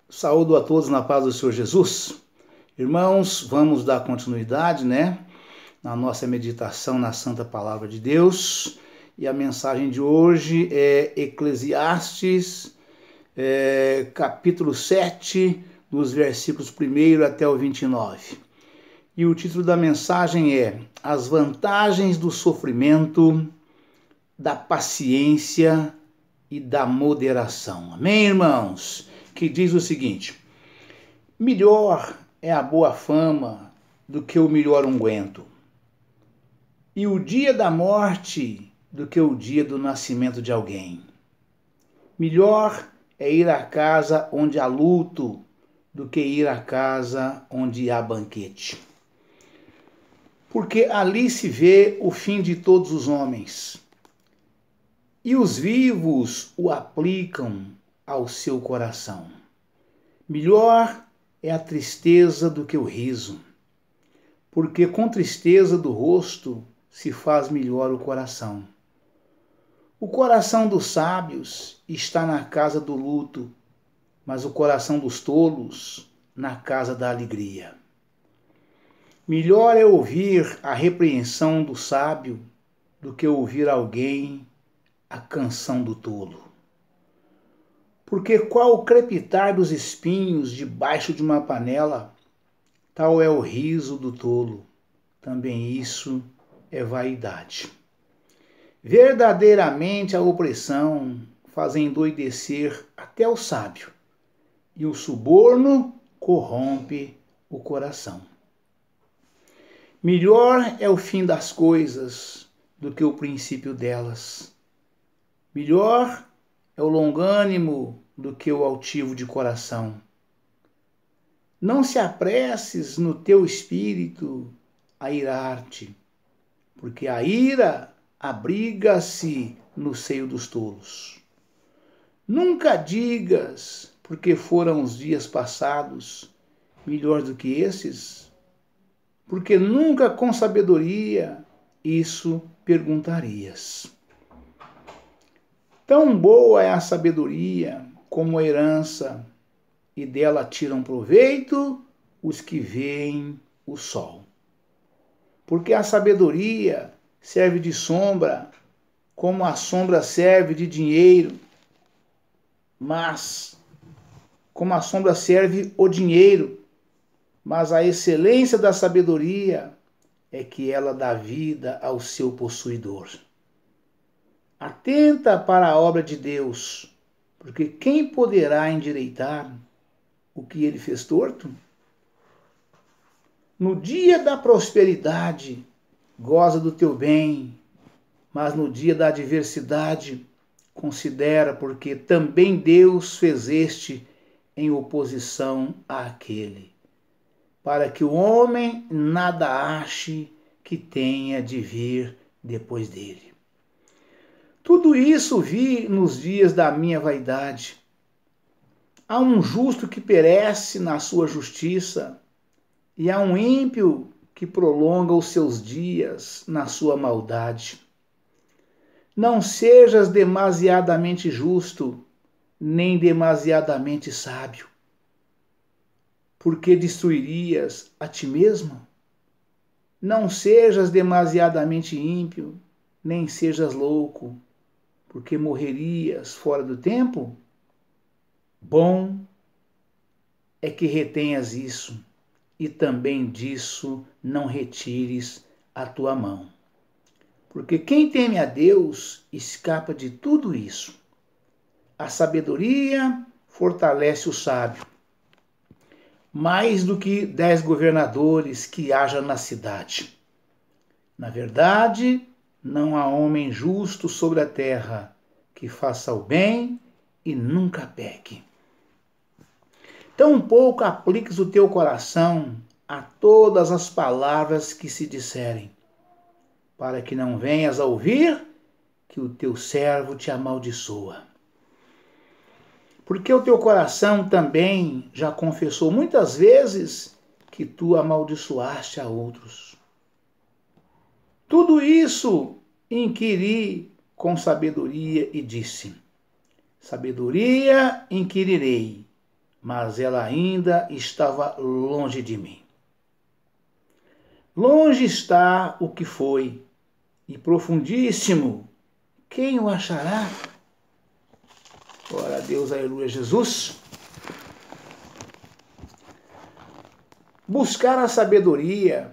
Saúdo a todos na paz do Senhor Jesus. Irmãos, vamos dar continuidade, na nossa meditação na Santa Palavra de Deus. E a mensagem de hoje é Eclesiastes, capítulo 7, dos versículos 1 até o 29. E o título da mensagem é As vantagens do sofrimento, da paciência e da moderação. Amém, irmãos? Que diz o seguinte: melhor é a boa fama do que o melhor unguento, e o dia da morte do que o dia do nascimento de alguém. Melhor é ir à casa onde há luto do que ir à casa onde há banquete. Porque ali se vê o fim de todos os homens, e os vivos o aplicam ao seu coração. Melhor é a tristeza do que o riso, porque com tristeza do rosto se faz melhor o coração. O coração dos sábios está na casa do luto, mas o coração dos tolos na casa da alegria. Melhor é ouvir a repreensão do sábio do que ouvir alguém a canção do tolo. Porque qual o crepitar dos espinhos debaixo de uma panela, tal é o riso do tolo. Também isso é vaidade. Verdadeiramente a opressão faz endoidecer até o sábio, e o suborno corrompe o coração. Melhor é o fim das coisas do que o princípio delas. Melhor é o longânimo do que o altivo de coração. Não se apresses no teu espírito a irar-te, porque a ira abriga-se no seio dos tolos. Nunca digas, porque foram os dias passados melhor do que esses, porque nunca com sabedoria isso perguntarias. Tão boa é a sabedoria como a herança, e dela tiram proveito os que veem o sol. Porque a sabedoria serve de sombra, como a sombra serve de dinheiro, como a sombra serve o dinheiro, mas a excelência da sabedoria é que ela dá vida ao seu possuidor. Atenta para a obra de Deus, porque quem poderá endireitar o que ele fez torto? No dia da prosperidade, goza do teu bem, mas no dia da adversidade, considera, porque também Deus fez este em oposição àquele, para que o homem nada ache que tenha de vir depois dele. Tudo isso vi nos dias da minha vaidade. Há um justo que perece na sua justiça, e há um ímpio que prolonga os seus dias na sua maldade. Não sejas demasiadamente justo, nem demasiadamente sábio, porque destruirias a ti mesmo. Não sejas demasiadamente ímpio, nem sejas louco, porque morrerias fora do tempo. Bom é que retenhas isso, e também disso não retires a tua mão. Porque quem teme a Deus escapa de tudo isso. A sabedoria fortalece o sábio, mais do que 10 governadores que haja na cidade. Na verdade, não há homem justo sobre a terra que faça o bem e nunca peque. Tampouco apliques o teu coração a todas as palavras que se disserem, para que não venhas a ouvir que o teu servo te amaldiçoa. Porque o teu coração também já confessou muitas vezes que tu amaldiçoaste a outros. Tudo isso inquiri com sabedoria e disse: sabedoria inquirirei, mas ela ainda estava longe de mim. Longe está o que foi, e profundíssimo, quem o achará? Glória a Deus, aleluia, Jesus. Buscar a sabedoria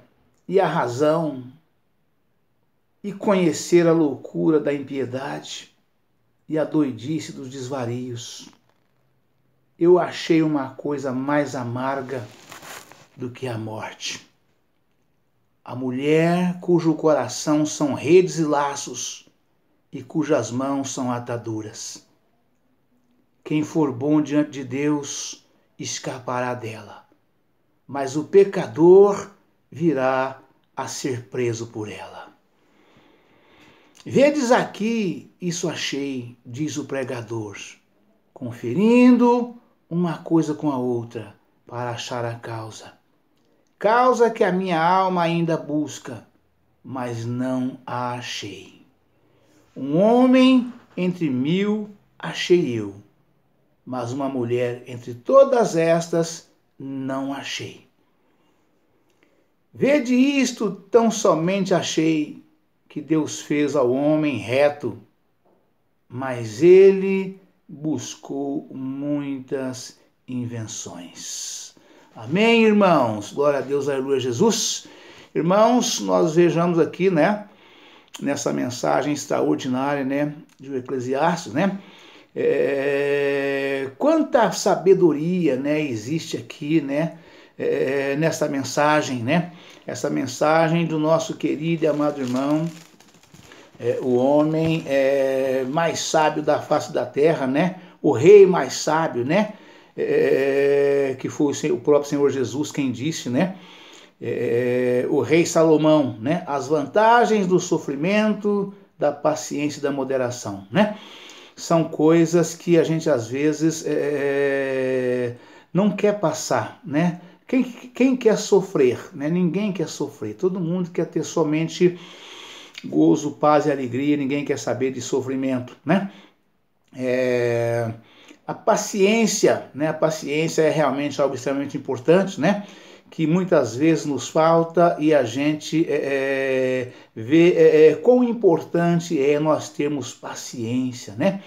e a razão e conhecer a loucura da impiedade e a doidice dos desvarios. Eu achei uma coisa mais amarga do que a morte. A mulher cujo coração são redes e laços e cujas mãos são ataduras. Quem for bom diante de Deus escapará dela, mas o pecador virá a ser preso por ela. Vedes aqui, isso achei, diz o pregador, conferindo uma coisa com a outra para achar a causa. Causa que a minha alma ainda busca, mas não a achei. Um homem entre 1000 achei eu, mas uma mulher entre todas estas não achei. Vede isto, tão somente achei que Deus fez ao homem reto, mas ele buscou muitas invenções. Amém, irmãos? Glória a Deus, aleluia, Jesus. Irmãos, nós vejamos aqui, né, nessa mensagem extraordinária, né, de Eclesiastes, né, quanta sabedoria, né, existe aqui, né, nessa mensagem, né, essa mensagem do nosso querido e amado irmão, o homem mais sábio da face da terra, né, o rei mais sábio, né, que foi o próprio Senhor Jesus quem disse, né, o rei Salomão, né, as vantagens do sofrimento, da paciência e da moderação, né, são coisas que a gente às vezes não quer passar, né, quem quer sofrer, né, ninguém quer sofrer, todo mundo quer ter somente gozo, paz e alegria, ninguém quer saber de sofrimento, né, a paciência, né? A paciência é realmente algo extremamente importante, né? Que muitas vezes nos falta e a gente vê quão importante é nós termos paciência, né?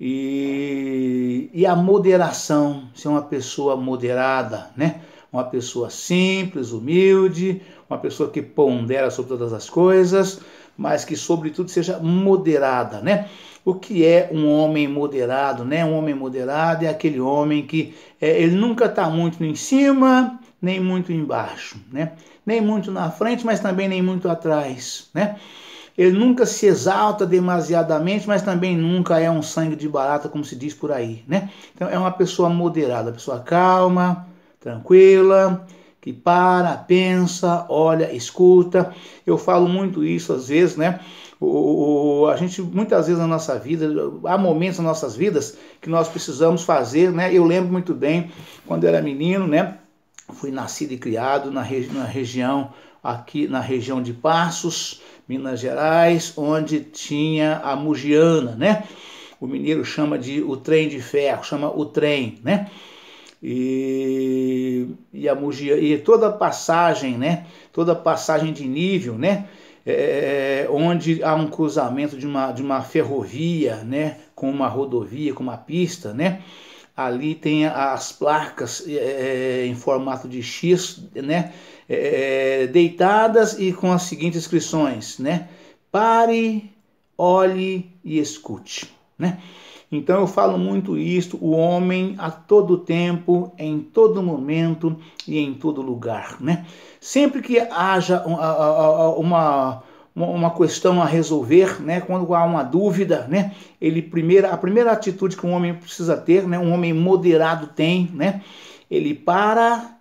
E a moderação, ser uma pessoa moderada, né? Uma pessoa simples, humilde, uma pessoa que pondera sobre todas as coisas, mas que sobretudo seja moderada, né? O que é um homem moderado, né? Um homem moderado é aquele homem que ele nunca está muito em cima, nem muito embaixo, né? Nem muito na frente, mas também nem muito atrás, né? Ele nunca se exalta demasiadamente, mas também nunca é um sangue de barata, como se diz por aí, né? Então é uma pessoa moderada, uma pessoa calma, tranquila, que para, pensa, olha, escuta. Eu falo muito isso às vezes, né? A gente, muitas vezes na nossa vida, há momentos nas nossas vidas que nós precisamos fazer, né? Eu lembro muito bem, quando eu era menino, né? Fui nascido e criado na região, aqui na região de Passos, Minas Gerais, onde tinha a Mugiana, né? O mineiro chama de o trem de ferro, chama o trem, né? E a Mugiana, e toda passagem, né? Toda passagem de nível, né? Onde há um cruzamento de uma ferrovia, né, com uma rodovia, com uma pista, né, ali tem as placas em formato de X, né, deitadas e com as seguintes inscrições, né, pare, olhe e escute, né. Então eu falo muito isso, o homem a todo tempo, em todo momento e em todo lugar, né? Sempre que haja uma questão a resolver, né? Quando há uma dúvida, né? A primeira atitude que um homem precisa ter, né? Um homem moderado tem, né? Ele para,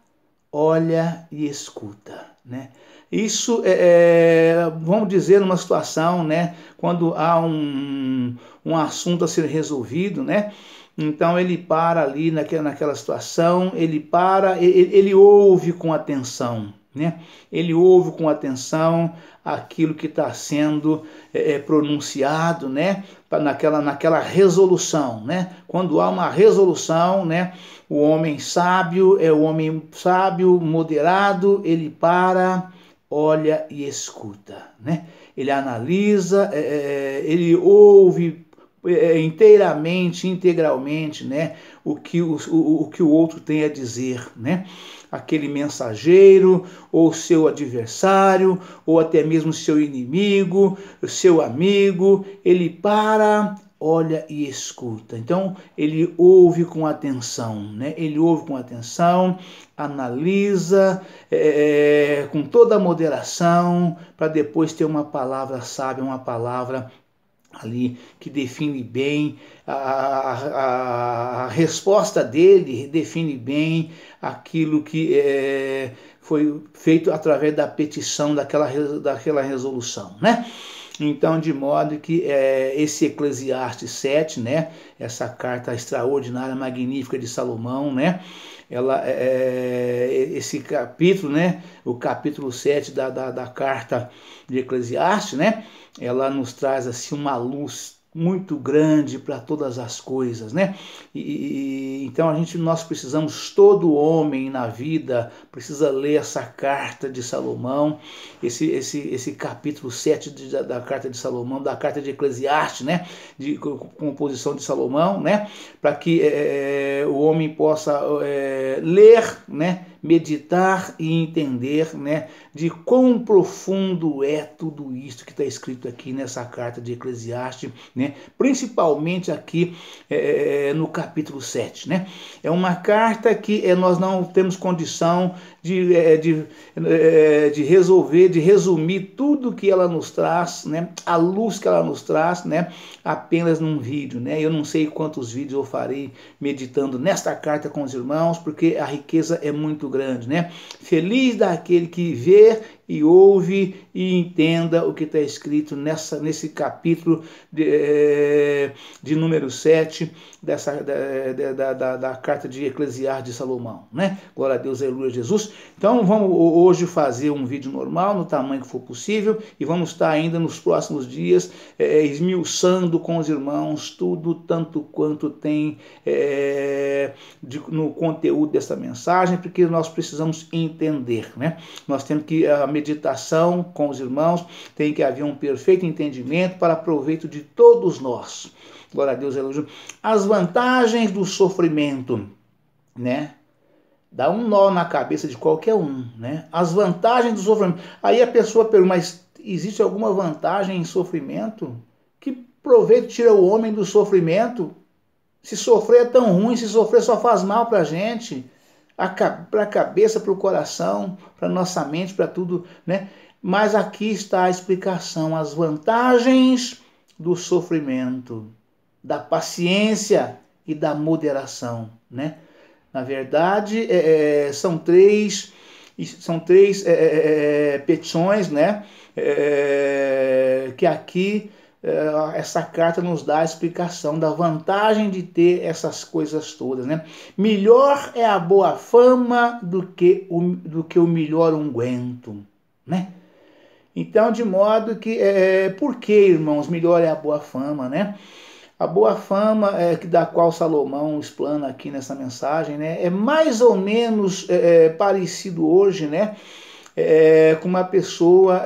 olha e escuta, né? Isso vamos dizer, numa situação, né, quando há um assunto a ser resolvido, né, então ele para ali naquela situação, ele para, ele ouve com atenção, né? Ele ouve com atenção aquilo que está sendo pronunciado, né? Naquela resolução, né? Quando há uma resolução, né? O homem sábio moderado, ele para, olha e escuta, né? Ele analisa, ele ouve integralmente, né? O que o outro tem a dizer, né? Aquele mensageiro, ou seu adversário, ou até mesmo seu inimigo, seu amigo, ele para, olha e escuta. Então, ele ouve com atenção, né? Ele ouve com atenção, analisa com toda a moderação, para depois ter uma palavra sábia, uma palavra ali que define bem a resposta dele, define bem aquilo que foi feito através da petição daquela resolução, né? Então, de modo que esse Eclesiastes 7, né, essa carta extraordinária, magnífica de Salomão, né, esse capítulo, né, o capítulo 7 da carta de Eclesiastes, né, ela nos traz assim uma luz muito grande para todas as coisas, né? Então nós precisamos, todo homem na vida precisa ler essa carta de Salomão, esse capítulo 7 da carta de Salomão, da carta de Eclesiastes, né? De composição de Salomão, né? Para que o homem possa ler, né? Meditar e entender, né, de quão profundo é tudo isso que está escrito aqui nessa carta de Eclesiastes, né, principalmente aqui no capítulo 7. Né? É uma carta que nós não temos condição de resolver, de resumir tudo que ela nos traz, né, a luz que ela nos traz, né, apenas num vídeo. Né? Eu não sei quantos vídeos eu farei meditando nesta carta com os irmãos, porque a riqueza é muito grande, né? Feliz daquele que vê e ouve e entenda o que está escrito nesse capítulo de número 7 da carta de Eclesiastes de Salomão, né? Glória a Deus, aleluia, Jesus. Então vamos hoje fazer um vídeo normal, no tamanho que for possível, e vamos estar ainda nos próximos dias esmiuçando com os irmãos tudo, tanto quanto tem no conteúdo dessa mensagem, porque nós precisamos entender, né? Nós temos que a meditação com os irmãos, tem que haver um perfeito entendimento para proveito de todos nós. Glória a Deus, aleluia. As vantagens do sofrimento, né? Dá um nó na cabeça de qualquer um, né? As vantagens do sofrimento. Aí a pessoa pergunta, mas existe alguma vantagem em sofrimento? Que proveito tira o homem do sofrimento? Se sofrer é tão ruim, se sofrer só faz mal para a gente, para a cabeça, para o coração, para a nossa mente, para tudo, né? Mas aqui está a explicação, as vantagens do sofrimento, da paciência e da moderação, né? Na verdade, são três petições, né? Que aqui essa carta nos dá a explicação da vantagem de ter essas coisas todas, né? Melhor é a boa fama do que o melhor unguento, né? Então, de modo que, por que, irmãos, melhor é a boa fama, né? A boa fama da qual Salomão explana aqui nessa mensagem, né, é mais ou menos parecido hoje, né, com uma pessoa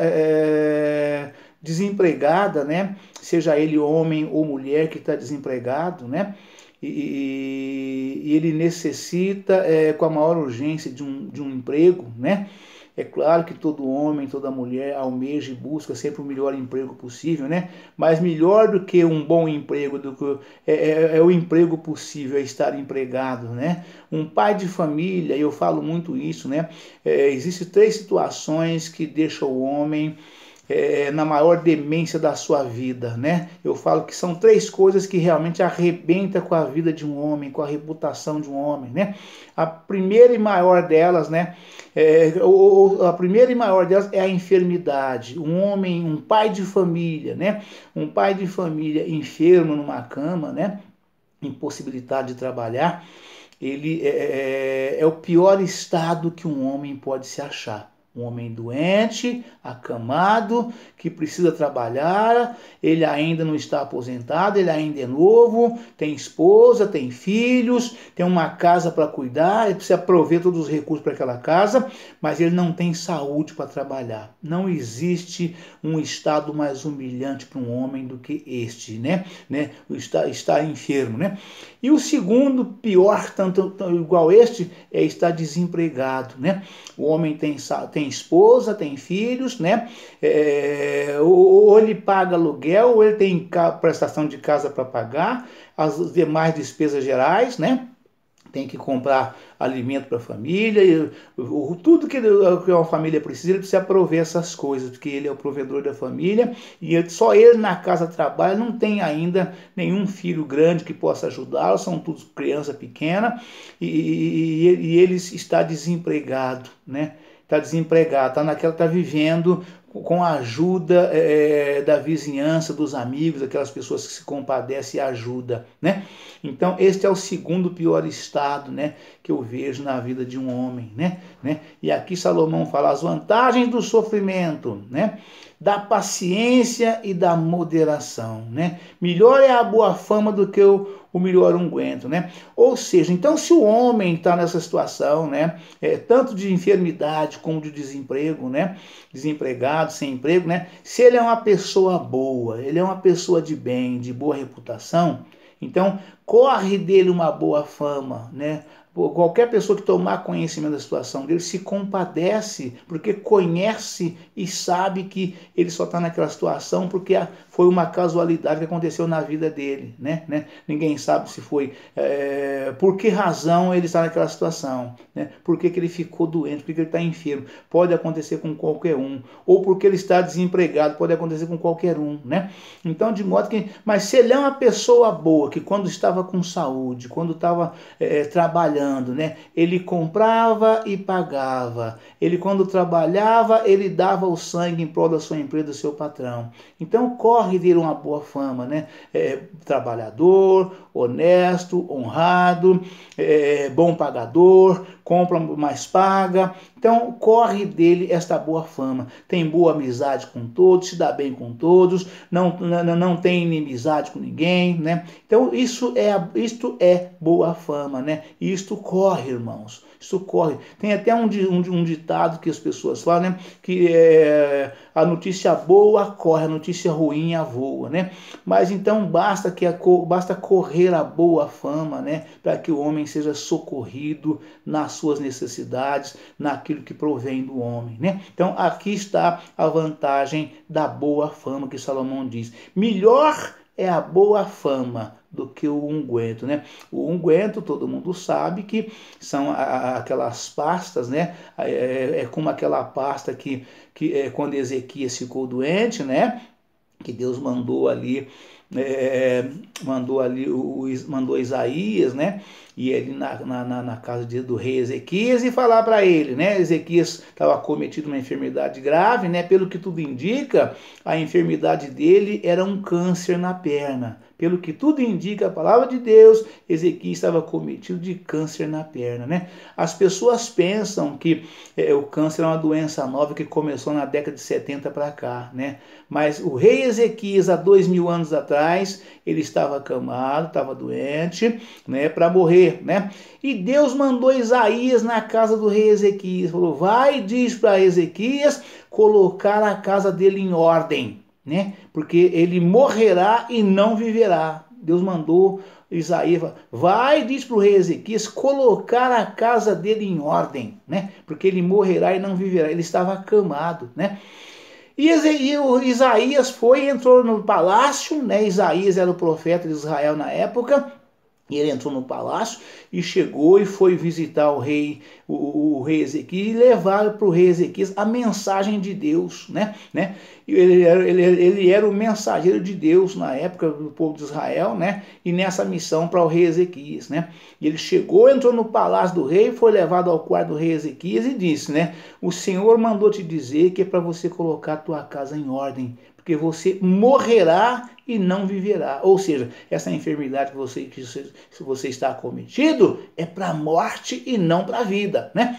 desempregada, né, seja ele homem ou mulher que está desempregado, né, e ele necessita com a maior urgência de um emprego, né. É claro que todo homem, toda mulher almeja e busca sempre o melhor emprego possível, né? Mas melhor do que um bom emprego, é o emprego possível, é estar empregado, né? Um pai de família, eu falo muito isso, né? Existem 3 situações que deixam o homem na maior demência da sua vida, né? Eu falo que são 3 coisas que realmente arrebentam com a vida de um homem, com a reputação de um homem, né? A primeira e maior delas, né? A primeira e maior delas é a enfermidade. Um homem, um pai de família, né? Um pai de família enfermo numa cama, né? Impossibilitado de trabalhar, ele é o pior estado que um homem pode se achar, Um homem doente, acamado, que precisa trabalhar, ele ainda não está aposentado, ele ainda é novo, tem esposa, tem filhos, tem uma casa para cuidar, ele precisa prover todos os recursos para aquela casa, mas ele não tem saúde para trabalhar. Não existe um estado mais humilhante para um homem do que este, né? Estar enfermo, né? E o segundo, pior, tanto igual este, é estar desempregado, né? O homem tem esposa, tem filhos, né? Ou ele paga aluguel, ou ele tem prestação de casa para pagar, as demais despesas gerais, né? Tem que comprar alimento para a família, tudo que uma família precisa, ele precisa prover essas coisas, porque ele é o provedor da família, e só ele na casa trabalha, não tem ainda nenhum filho grande que possa ajudá-lo, são todos criança pequena, e ele está desempregado, né? Está desempregado, está vivendo com a ajuda da vizinhança, dos amigos, aquelas pessoas que se compadecem e ajudam, né? Então, este é o segundo pior estado, né, que eu vejo na vida de um homem, né? E aqui Salomão fala as vantagens do sofrimento, né? Da paciência e da moderação, né? Melhor é a boa fama do que o melhor unguento, né? Ou seja, então se o homem está nessa situação, né, tanto de enfermidade como de desemprego, né, desempregado, sem emprego, né, se ele é uma pessoa boa, ele é uma pessoa de bem, de boa reputação, então corre dele uma boa fama, né? Qualquer pessoa que tomar conhecimento da situação dele se compadece, porque conhece e sabe que ele só está naquela situação porque foi uma casualidade que aconteceu na vida dele, né? Ninguém sabe se foi, por que razão ele está naquela situação, né? Por que ele ficou doente, por que ele está enfermo, pode acontecer com qualquer um, ou porque ele está desempregado, pode acontecer com qualquer um, né? Então, de modo que, mas se ele é uma pessoa boa, que quando estava com saúde, quando estava trabalhando, né? Ele comprava e pagava. Ele, quando trabalhava, ele dava o sangue em prol da sua empresa, do seu patrão. Então, corre dele uma boa fama, né? Trabalhador, honesto, honrado, bom pagador, compra mais paga. Então, corre dele esta boa fama. Tem boa amizade com todos, se dá bem com todos, não tem inimizade com ninguém, né? Então, isto é boa fama, né? E isto corre, irmãos. Isso corre. Tem até um ditado que as pessoas falam, né? Que a notícia boa corre, a notícia ruim voa, né? Mas então basta correr a boa fama, né? Para que o homem seja socorrido nas suas necessidades, naquilo que provém do homem, né? Então aqui está a vantagem da boa fama que Salomão diz. Melhor é a boa fama do que o unguento, né? O unguento, todo mundo sabe que são aquelas pastas, né? É como aquela pasta que quando Ezequias ficou doente, né? Que Deus mandou mandou Isaías, né? E ele na casa do rei Ezequias e falar para ele, né? Ezequias estava cometido uma enfermidade grave, né? Pelo que tudo indica, a enfermidade dele era um câncer na perna. Pelo que tudo indica a palavra de Deus, Ezequias estava cometido de câncer na perna, né? As pessoas pensam que o câncer é uma doença nova que começou na década de 70 para cá, né? Mas o rei Ezequias, há 2000 anos atrás, ele estava acamado, estava doente, né? Para morrer, né? E Deus mandou Isaías na casa do rei Ezequias, falou, vai e diz para Ezequias colocar a casa dele em ordem, né? Porque ele morrerá e não viverá. Deus mandou Isaías, vai e diz para o rei Ezequias colocar a casa dele em ordem, né? Porque ele morrerá e não viverá. Ele estava acamado, né? E Isaías foi e entrou no palácio, né? Isaías era o profeta de Israel na época. E ele entrou no palácio e chegou e foi visitar o rei Ezequias e levar para o rei Ezequias a mensagem de Deus, né? Ele era o mensageiro de Deus na época do povo de Israel, né? E nessa missão para o rei Ezequias, né? E ele chegou, entrou no palácio do rei, foi levado ao quarto do rei Ezequias e disse, né? O Senhor mandou te dizer que é para você colocar a tua casa em ordem, porque você morrerá e não viverá. Ou seja, essa enfermidade que você está acometido é para a morte e não para a vida, né?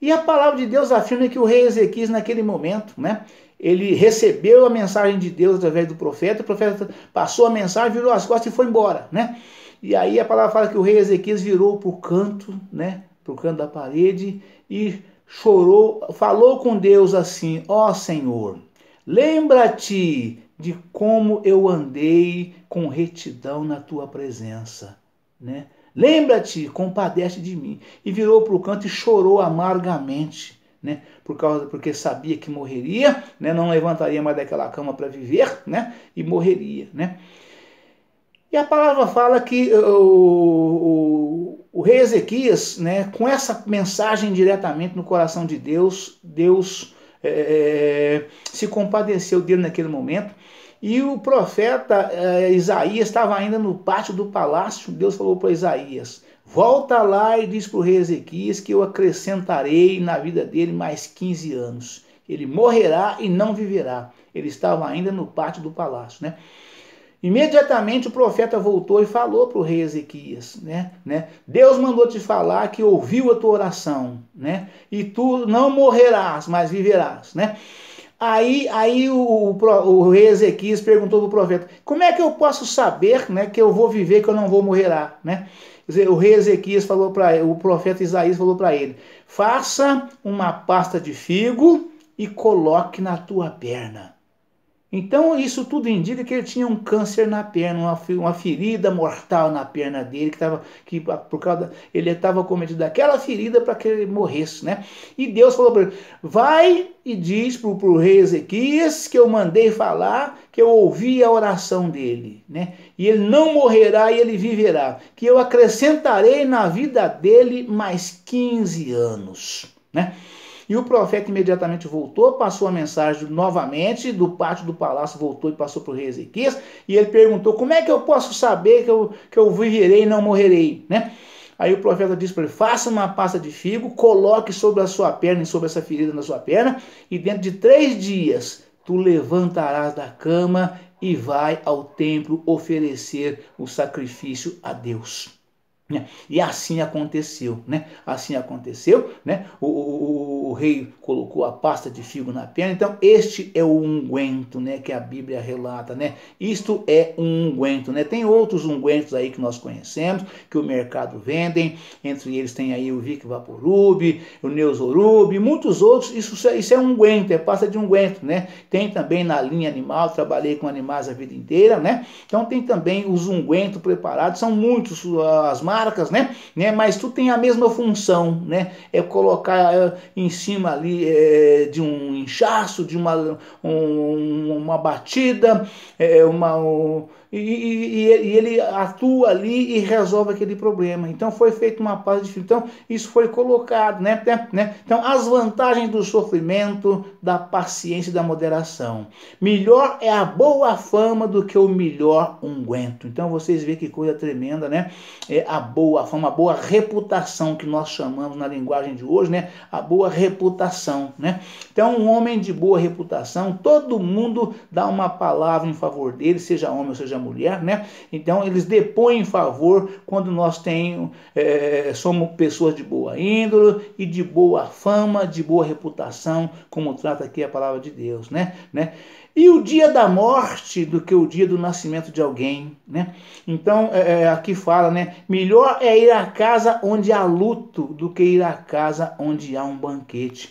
E a palavra de Deus afirma que o rei Ezequias, naquele momento, né, ele recebeu a mensagem de Deus através do profeta, o profeta passou a mensagem, virou as costas e foi embora, né? E aí a palavra fala que o rei Ezequias virou para o canto, né, para o canto da parede e chorou, falou com Deus assim: ó Senhor, lembra-te de como eu andei com retidão na tua presença, né? Lembra-te, compadece de mim. E virou para o canto e chorou amargamente, né? Porque sabia que morreria, né? Não levantaria mais daquela cama para viver, né? E morreria, né? E a palavra fala que o rei Ezequias, né, com essa mensagem diretamente no coração de Deus, Deus se compadeceu dele naquele momento. E o profeta Isaías estava ainda no pátio do palácio. Deus falou para Isaías: volta lá e diz para o rei Ezequias que eu acrescentarei na vida dele mais 15 anos. Ele morrerá e não viverá. Ele estava ainda no pátio do palácio, né? Imediatamente o profeta voltou e falou para o rei Ezequias, né? Deus mandou te falar que ouviu a tua oração, né? E tu não morrerás, mas viverás, né? Aí o rei Ezequias perguntou para o profeta: como é que eu posso saber, né, que eu vou viver, que eu não vou morrerá, né? O rei Ezequias falou para o profeta Isaías falou para ele: faça uma pasta de figo e coloque na tua perna. Então isso tudo indica que ele tinha um câncer na perna, uma ferida mortal na perna dele, por causa ele estava cometido daquela ferida para que ele morresse, né? E Deus falou para ele: vai e diz para o rei Ezequias que eu mandei falar, que eu ouvi a oração dele, né? E ele não morrerá e ele viverá, que eu acrescentarei na vida dele mais 15 anos, né? E o profeta imediatamente voltou, passou a mensagem novamente, do pátio do palácio voltou e passou para o rei Ezequias, e ele perguntou: como é que eu posso saber que eu viverei e não morrerei, né? Aí o profeta disse para ele: faça uma pasta de figo, coloque sobre a sua perna e sobre essa ferida na sua perna, e dentro de 3 dias tu levantarás da cama e vai ao templo oferecer o sacrifício a Deus. E assim aconteceu, né? Assim aconteceu, né? O rei colocou a pasta de figo na perna. Então este é o unguento, né? Que a Bíblia relata, né? Isto é um unguento, né? Tem outros ungüentos aí que nós conhecemos, que o mercado vendem. Entre eles tem aí o Vic Vaporub, o Neusorub, muitos outros. Isso é unguento, é pasta de unguento, né? Tem também na linha animal, trabalhei com animais a vida inteira, né? Então tem também os ungüentos preparados, são muitos as marcas, né? Mas tudo tem a mesma função, né? É colocar em cima ali de um inchaço, de uma batida, e ele atua ali e resolve aquele problema. Então foi feita uma pasta de figo. Então isso foi colocado, né? Então as vantagens do sofrimento, da paciência e da moderação. Melhor é a boa fama do que o melhor unguento. Então vocês veem que coisa tremenda, né? É a boa fama, a boa reputação que nós chamamos na linguagem de hoje, né? A boa reputação, né? Então um homem de boa reputação, todo mundo dá uma palavra em favor dele, seja homem ou seja mulher, né? Então eles depõem em favor quando nós somos pessoas de boa índole e de boa fama, de boa reputação, como trata aqui a palavra de Deus, né? E o dia da morte do que o dia do nascimento de alguém, né? Então aqui fala, né? Melhor é ir à casa onde há luto do que ir à casa onde há um banquete.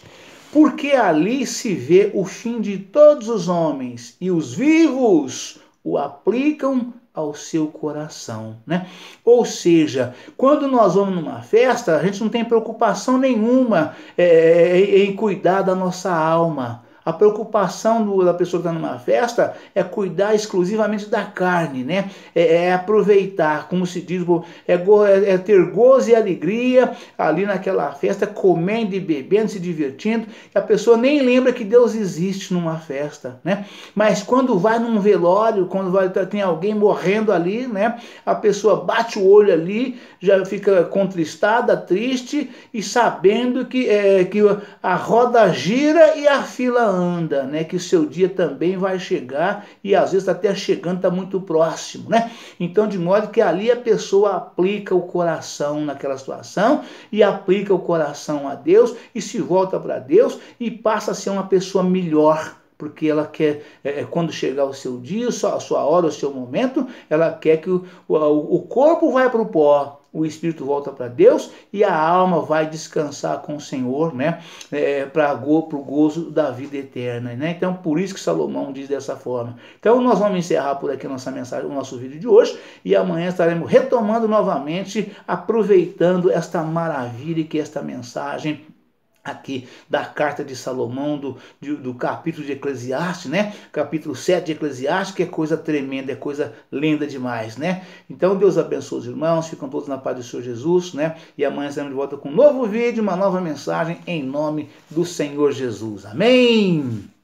Porque ali se vê o fim de todos os homens, e os vivos o aplicam ao seu coração, né? Ou seja, quando nós vamos numa festa, a gente não tem preocupação nenhuma em cuidar da nossa alma. A preocupação da pessoa que está numa festa é cuidar exclusivamente da carne, né? É aproveitar, como se diz, é ter gozo e alegria ali naquela festa, comendo e bebendo, se divertindo. E a pessoa nem lembra que Deus existe numa festa, né? Mas quando vai num velório, quando tem alguém morrendo ali, né? A pessoa bate o olho ali, já fica contristada, triste, e sabendo que a roda gira e a fila anda. anda, né? Que o seu dia também vai chegar e às vezes até chegando, está muito próximo, né? Então, de modo que ali a pessoa aplica o coração naquela situação e aplica o coração a Deus e se volta para Deus e passa a ser uma pessoa melhor. Porque ela quer, quando chegar o seu dia, a sua hora, o seu momento, ela quer que o corpo vai para o pó, o espírito volta para Deus e a alma vai descansar com o Senhor, né? Para o gozo da vida eterna, né? Então, por isso que Salomão diz dessa forma. Então, nós vamos encerrar por aqui a nossa mensagem, o nosso vídeo de hoje, e amanhã estaremos retomando novamente, aproveitando esta maravilha que é esta mensagem aqui da carta de Salomão, do capítulo de Eclesiastes, né? Capítulo 7 de Eclesiastes, que é coisa tremenda, é coisa linda demais, né? Então, Deus abençoe os irmãos, ficam todos na paz do Senhor Jesus, né? E amanhã estaremos de volta com um novo vídeo, uma nova mensagem, em nome do Senhor Jesus. Amém!